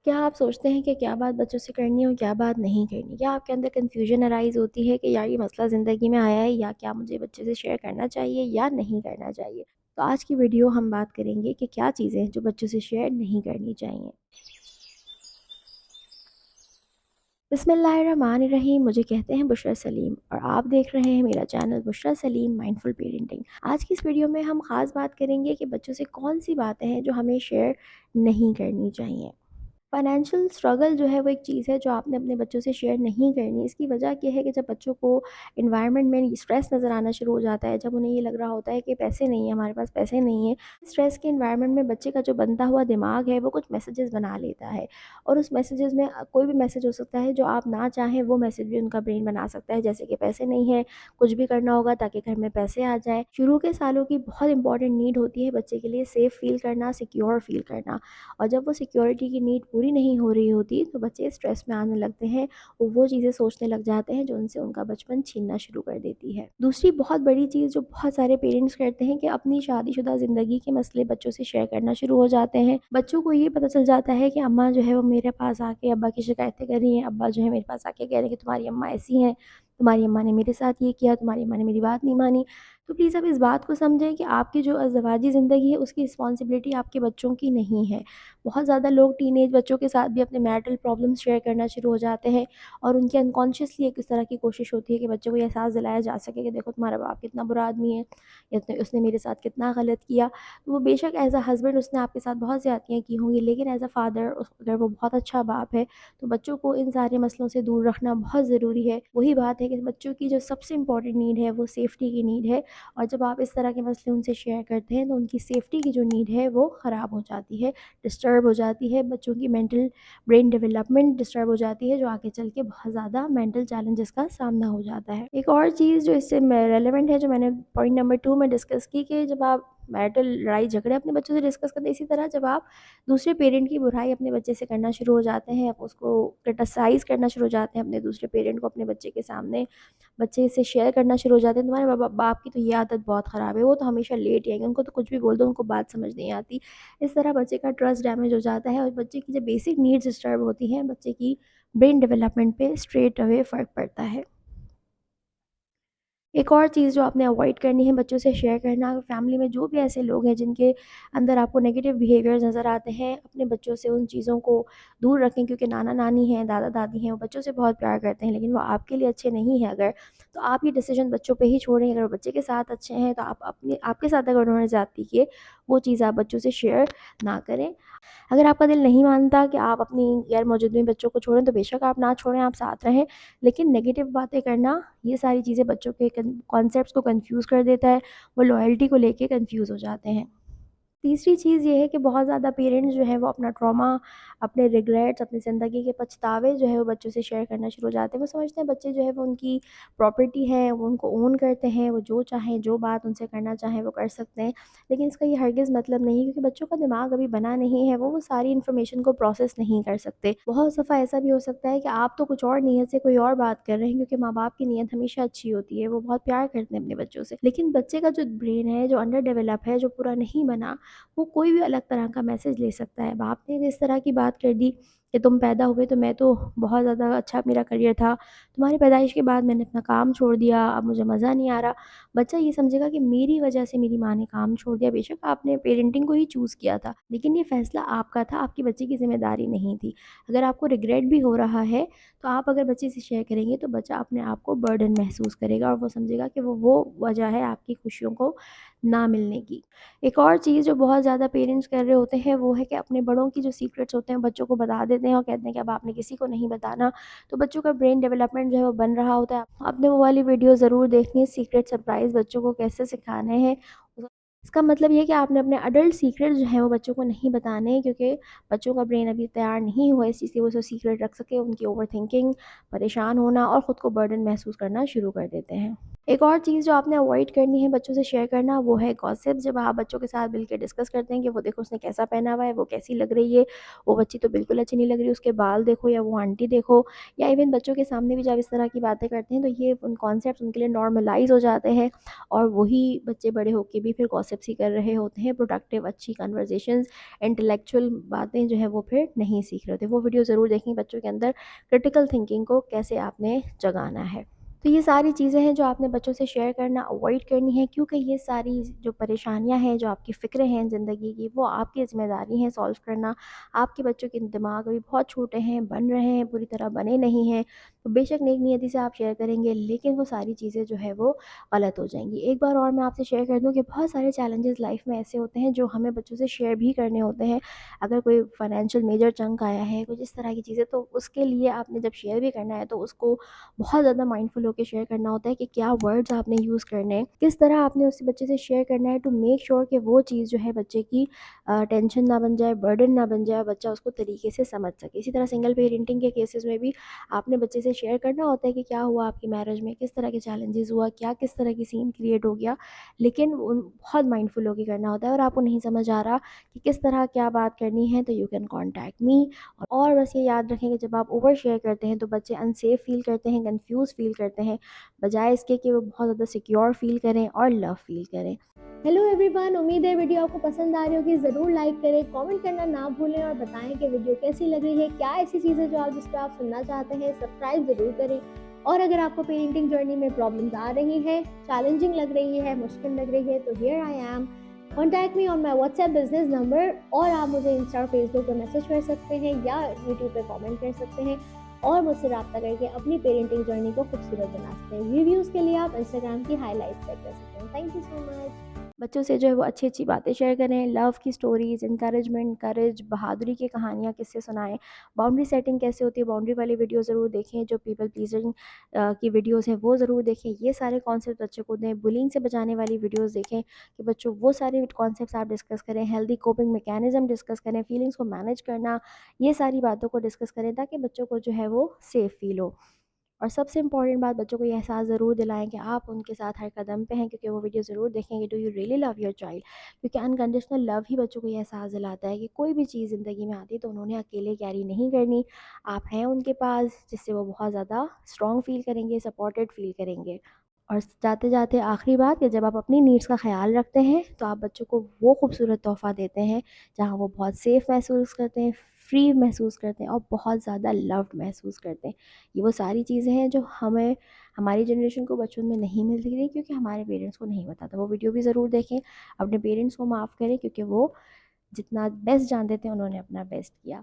क्या आप सोचते हैं कि क्या बात बच्चों से करनी है और क्या बात नहीं करनी? क्या आपके अंदर कन्फ्यूजन अराइज़ होती है कि यार ये मसला ज़िंदगी में आया है या क्या मुझे बच्चे से शेयर करना चाहिए या नहीं करना चाहिए? तो आज की वीडियो हम बात करेंगे कि क्या चीज़ें हैं जो बच्चों से शेयर नहीं करनी चाहिए। बिस्मिल्लाहिर्रहमानिर्रहीम। मुझे कहते हैं बुशरा सलीम और आप देख रहे हैं मेरा channel Bushra Salim mindful parenting. आज की इस वीडियो में हम ख़ास बात करेंगे कि बच्चों से कौन-सी बातें हैं जो हमें शेयर नहीं करनी चाहिए। फाइनेंशियल स्ट्रगल जो है वो एक चीज़ है जो आपने अपने बच्चों से शेयर नहीं करनी। इसकी वजह क्या है कि जब बच्चों को एनवायरनमेंट में स्ट्रेस नज़र आना शुरू हो जाता है, जब उन्हें ये लग रहा होता है कि पैसे नहीं है, हमारे पास पैसे नहीं है, स्ट्रेस के एनवायरनमेंट में बच्चे का जो बनता हुआ दिमाग है वो कुछ मैसेजेस बना लेता है और उस मैसेजेस में कोई भी मैसेज हो सकता है जो आप ना चाहें, वो मैसेज भी उनका ब्रेन बना सकता है, जैसे कि पैसे नहीं है, कुछ भी करना होगा ताकि घर में पैसे आ जाएँ। शुरू के सालों की बहुत इंपॉर्टेंट नीड होती है बच्चे के लिए सेफ़ फ़ील करना, सिक्योर फ़ील करना। और जब वो सिक्योरिटी की नीड पूरी नहीं हो रही होती तो बच्चे स्ट्रेस में आने लगते हैं, वो चीज़ें सोचने लग जाते हैं जो उनसे उनका बचपन छीनना शुरू कर देती है। दूसरी बहुत बड़ी चीज़ जो बहुत सारे पेरेंट्स करते हैं कि अपनी शादीशुदा ज़िंदगी के मसले बच्चों से शेयर करना शुरू हो जाते हैं। बच्चों को ये पता चल जाता है कि अम्मा जो है वो मेरे पास आके अब्बा की शिकायतें कर रही हैं, अब्बा जो है मेरे पास आके कह रहे हैं कि तुम्हारी अम्मा ऐसी हैं, तुम्हारी अम्मा ने मेरे साथ ये किया, तुम्हारी अम्मा ने मेरी बात नहीं मानी। तो प्लीज़ आप इस बात को समझें कि आपकी जो अज़दवाजी ज़िंदगी है उसकी रिस्पॉन्सिबिलिटी आपके बच्चों की नहीं है। बहुत ज़्यादा लोग टीनेज बच्चों के साथ भी अपने मैरिटल प्रॉब्लम्स शेयर करना शुरू हो जाते हैं और उनके अनकॉन्शियसली एक इस तरह की कोशिश होती है कि बच्चों को ये एहसास दिलाया जा सके कि देखो तुम्हारा बाप कितना बुरा आदमी है, या उसने मेरे साथ कितना गलत किया। तो वो बेशक एज़ अ हस्बैंड उसने आपके साथ बहुत ज़्यादतियाँ की होंगी, लेकिन एज़ अ फादर अगर वो बहुत अच्छा बाप है तो बच्चों को इन सारे मसलों से दूर रखना बहुत ज़रूरी है। वही बात है कि बच्चों की जो सबसे इम्पॉर्टेंट नीड है वो सेफ्टी की नीड है, और जब आप इस तरह के मसले उनसे शेयर करते हैं तो उनकी सेफ्टी की जो नीड है वो ख़राब हो जाती है, डिस्टर्ब हो जाती है, बच्चों की मेंटल ब्रेन डेवलपमेंट डिस्टर्ब हो जाती है, जो आगे चल के बहुत ज़्यादा मेंटल चैलेंजेस का सामना हो जाता है। एक और चीज़ जो इससे रेलेवेंट है, जो मैंने पॉइंट नंबर 2 में डिस्कस की, कि जब आप मैरिटल लड़ाई झगड़े अपने बच्चों से डिस्कस करते हैं, इसी तरह जब आप दूसरे पेरेंट की बुराई अपने बच्चे से करना शुरू हो जाते हैं, आप उसको क्रिटिसाइज़ करना शुरू हो जाते हैं अपने दूसरे पेरेंट को अपने बच्चे के सामने, बच्चे से शेयर करना शुरू हो जाते हैं, तुम्हारे बाप की तो ये आदत बहुत ख़राब है, वो तो हमेशा लेट ही आएँगे, उनको तो कुछ भी बोल दो, उनको बात समझ नहीं आती। इस तरह बच्चे का ट्रस्ट डैमेज हो जाता है और बच्चे की जो बेसिक नीड्स डिस्टर्ब होती हैं, बच्चे की ब्रेन डेवलपमेंट पे स्ट्रेट अवे फ़र्क पड़ता है। एक और चीज़ जो आपने अवॉइड करनी है बच्चों से शेयर करना, फैमिली में जो भी ऐसे लोग हैं जिनके अंदर आपको नेगेटिव बिहेवियर्स नज़र आते हैं, अपने बच्चों से उन चीज़ों को दूर रखें, क्योंकि नाना-नानी हैं, दादा-दादी हैं, वो बच्चों से बहुत प्यार करते हैं, लेकिन वो आपके लिए अच्छे नहीं हैं अगर, तो आप ये डिसीज़न बच्चों पे ही छोड़ें। अगर वो बच्चे के साथ अच्छे हैं तो आप अपने आपके साथ अगर उन्होंने ज़्यादती की है, वो चीज़ आप बच्चों से शेयर ना करें। अगर आपका दिल नहीं मानता कि आप अपनी गैर मौजूदगी में बच्चों को छोड़ें, तो बेशक आप ना छोड़ें, आप साथ रहें। लेकिन नेगेटिव बातें करना, ये सारी चीज़ें बच्चों के कॉन्सेप्ट्स को कन्फ्यूज़ कर देता है, वो लॉयल्टी को लेके कन्फ्यूज़ हो जाते हैं। तीसरी चीज़ ये है कि बहुत ज़्यादा पेरेंट्स जो हैं वो अपना ट्रॉमा, अपने रिग्रेट्स, अपनी ज़िंदगी के पछतावे जो है वो बच्चों से शेयर करना शुरू हो जाते हैं। वो समझते हैं बच्चे जो है वो उनकी प्रॉपर्टी है, वो उनको ओन करते हैं, वो जो चाहें, जो बात उनसे करना चाहें वो कर सकते हैं। लेकिन इसका ये हरगिज़ मतलब नहीं है, क्योंकि बच्चों का दिमाग अभी बना नहीं है, वो सारी इन्फॉर्मेशन को प्रोसेस नहीं कर सकते। बहुत दफ़ा ऐसा भी हो सकता है कि आप तो कुछ और नीयत से कोई और बात कर रहे हैं, क्योंकि माँ-बाप की नीयत हमेशा अच्छी होती है, वो बहुत प्यार करते हैं अपने बच्चों से। लेकिन बच्चे का जो ब्रेन है, जो अंडर डेवलप है, जो पूरा नहीं बना, वो कोई भी अलग तरह का मैसेज ले सकता है। बाप ने इस तरह की बात कर दी कि तुम पैदा हुए तो मैं तो बहुत ज़्यादा अच्छा मेरा करियर था, तुम्हारी पैदाइश के बाद मैंने अपना काम छोड़ दिया, अब मुझे मज़ा नहीं आ रहा। बच्चा ये समझेगा कि मेरी वजह से मेरी माँ ने काम छोड़ दिया। बेशक आपने पेरेंटिंग को ही चूज़ किया था, लेकिन ये फ़ैसला आपका था, आपके बच्चे की ज़िम्मेदारी नहीं थी। अगर आपको रिग्रेट भी हो रहा है, तो आप अगर बच्चे से शेयर करेंगे तो बच्चा अपने आप को बर्डन महसूस करेगा और वो समझेगा कि वो वजह है आपकी खुशियों को ना मिलने की। एक और चीज़ जो बहुत ज़्यादा पेरेंट्स कर रहे होते हैं, वो है कि अपने बड़ों की जो सीक्रेट्स होते हैं बच्चों को बता देते हैं और कहते हैं कि अब आपने किसी को नहीं बताना। तो बच्चों का ब्रेन डेवलपमेंट जो है वो बन रहा होता है। आपने वो वाली वीडियो ज़रूर देखनी है, सीक्रेट सरप्राइज़ बच्चों को कैसे सिखाने हैं। इसका मतलब ये है कि आपने अपने अडल्ट सीक्रेट जो हैं वो बच्चों को नहीं बताने हैं, क्योंकि बच्चों का ब्रेन अभी तैयार नहीं हुआ इस चीज़ की, वो जो सीक्रेट रख सके। उनकी ओवरथिंकिंग, परेशान होना और ख़ुद को बर्डन महसूस करना शुरू कर देते हैं। एक और चीज़ जो आपने अवॉइड करनी है बच्चों से शेयर करना, वो है गॉसिप। जब आप बच्चों के साथ मिल के डिस्कस करते हैं कि वो देखो उसने कैसा पहना हुआ है, वो कैसी लग रही है, वो बच्ची तो बिल्कुल अच्छी नहीं लग रही, उसके बाल देखो या वो आंटी देखो, या इवन बच्चों के सामने भी जब इस तरह की बातें करते हैं तो ये उन कॉन्सेप्ट उनके लिए नॉर्मलाइज हो जाते हैं, और वही बच्चे बड़े होकर भी फिर गॉसिप्स ही कर रहे होते हैं। प्रोडक्टिव अच्छी कन्वर्जेशंस, इंटेलेक्चुअल बातें जो है वो फिर नहीं सीख रहे होते। वो वीडियो ज़रूर देखें, बच्चों के अंदर क्रिटिकल थिंकिंग को कैसे आपने जगाना है। तो ये सारी चीज़ें हैं जो आपने बच्चों से शेयर करना अवॉइड करनी है, क्योंकि ये सारी जो परेशानियां हैं, जो आपकी फ़िक्रें हैं ज़िंदगी की, वो आपकी ज़िम्मेदारी हैं सॉल्व करना। आपके बच्चों के दिमाग अभी बहुत छोटे हैं, बन रहे हैं, पूरी तरह बने नहीं हैं। तो बेशक नेक नियति से आप शेयर करेंगे, लेकिन वो सारी चीज़ें जो है वो गलत हो जाएंगी। एक बार और मैं आपसे शेयर कर दूँ कि बहुत सारे चैलेंजेस लाइफ में ऐसे होते हैं जो हमें बच्चों से शेयर भी करने होते हैं। अगर कोई फाइनेंशियल मेजर चंक आया है, कुछ इस तरह की चीज़ें, तो उसके लिए आपने जब शेयर भी करना है तो उसको बहुत ज़्यादा माइंडफुल होकर शेयर करना होता है कि क्या वर्ड्स आपने यूज़ करने हैं, किस तरह आपने उस बच्चे से शेयर करना है, टू मेक श्योर कि वो चीज़ जो है बच्चे की टेंशन ना बन जाए, बर्डन ना बन जाए, बच्चा उसको तरीके से समझ सके। इसी तरह सिंगल पेरेंटिंग के केसेस में भी आपने बच्चे से शेयर करना होता है कि क्या हुआ आपकी मैरिज में, किस तरह के चैलेंजेस हुआ, क्या किस तरह की सीन क्रिएट हो गया, लेकिन बहुत माइंडफुल होकर करना होता है। और आपको नहीं समझ आ रहा कि किस तरह क्या बात करनी है, तो यू कैन कॉन्टैक्ट मी। और बस ये याद रखें कि जब आप ओवर शेयर करते हैं तो बच्चे अनसेफ फील करते हैं, कंफ्यूज फील करते हैं, बजाय इसके कि वो बहुत ज़्यादा सिक्योर फील करें और लव फील करें। हेलो एवरीवन, उम्मीद है वीडियो आपको पसंद आ रही होगी। ज़रूर लाइक करें, कमेंट करना ना भूलें और बताएं कि वीडियो कैसी लग रही है, क्या ऐसी चीज़ें जो आप जिस पर आप सुनना चाहते हैं। सब्सक्राइब ज़रूर करें। और अगर आपको पेरेंटिंग जर्नी में प्रॉब्लम्स आ रही हैं, चैलेंजिंग लग रही है, मुश्किल लग रही है, तो here I am. Contact me on my WhatsApp business number, और आप मुझे इंस्टा और फेसबुक पर मैसेज कर सकते हैं या यूट्यूब पे कमेंट कर सकते हैं और मुझसे रब्ता करके अपनी पेरेंटिंग जर्नी को खूबसूरत बना सकते हैं। रिव्यूज़ के लिए आप इंस्टाग्राम की हाईलाइट्स चेक कर सकते हैं। Thank you so much. बच्चों से जो है वो अच्छी अच्छी बातें शेयर करें, लव की स्टोरीज, इंकरेजमेंट, करेज, बहादुरी की कहानियाँ किससे सुनाएं, बाउंड्री सेटिंग कैसे होती है, बाउंड्री वाली वीडियो ज़रूर देखें, जो पीपल प्लीजिंग की वीडियोस हैं वो ज़रूर देखें। ये सारे कॉन्सेप्ट बच्चों को दें। बुलिंग से बचाने वाली वीडियोस देखें कि बच्चों वो सारे कॉन्सेप्ट्स आप डिस्कस करें। हेल्दी कोपिंग मैकेनिज्म डिस्कस करें, फीलिंग्स को मैनेज करना, ये सारी बातों को डिस्कस करें ताकि बच्चों को जो है वो सेफ़ फील हो। और सबसे इम्पॉर्टेंट बात, बच्चों को ये एहसास ज़रूर दिलाएं कि आप उनके साथ हर कदम पे हैं, क्योंकि वो वीडियो ज़रूर देखेंगे do you really love your child. क्योंकि अनकंडीशनल लव ही बच्चों को ये एहसास दिलाता है कि कोई भी चीज़ ज़िंदगी में आती है तो उन्होंने अकेले कैरी नहीं करनी, आप हैं उनके पास, जिससे वो बहुत ज़्यादा स्ट्रॉन्ग फील करेंगे, सपोर्टेड फील करेंगे। और जाते जाते आखिरी बात कि जब आप अपनी नीड्स का ख्याल रखते हैं तो आप बच्चों को वो खूबसूरत तोहफ़ा देते हैं जहाँ वो बहुत सेफ़ महसूस करते हैं, फ्री महसूस करते हैं और बहुत ज़्यादा लव्ड महसूस करते हैं। ये वो सारी चीज़ें हैं जो हमें, हमारी जनरेशन को बचपन में नहीं मिलती थी, क्योंकि हमारे पेरेंट्स को नहीं पता था। वो वीडियो भी ज़रूर देखें, अपने पेरेंट्स को माफ़ करें, क्योंकि वो जितना बेस्ट जानते थे उन्होंने अपना बेस्ट किया।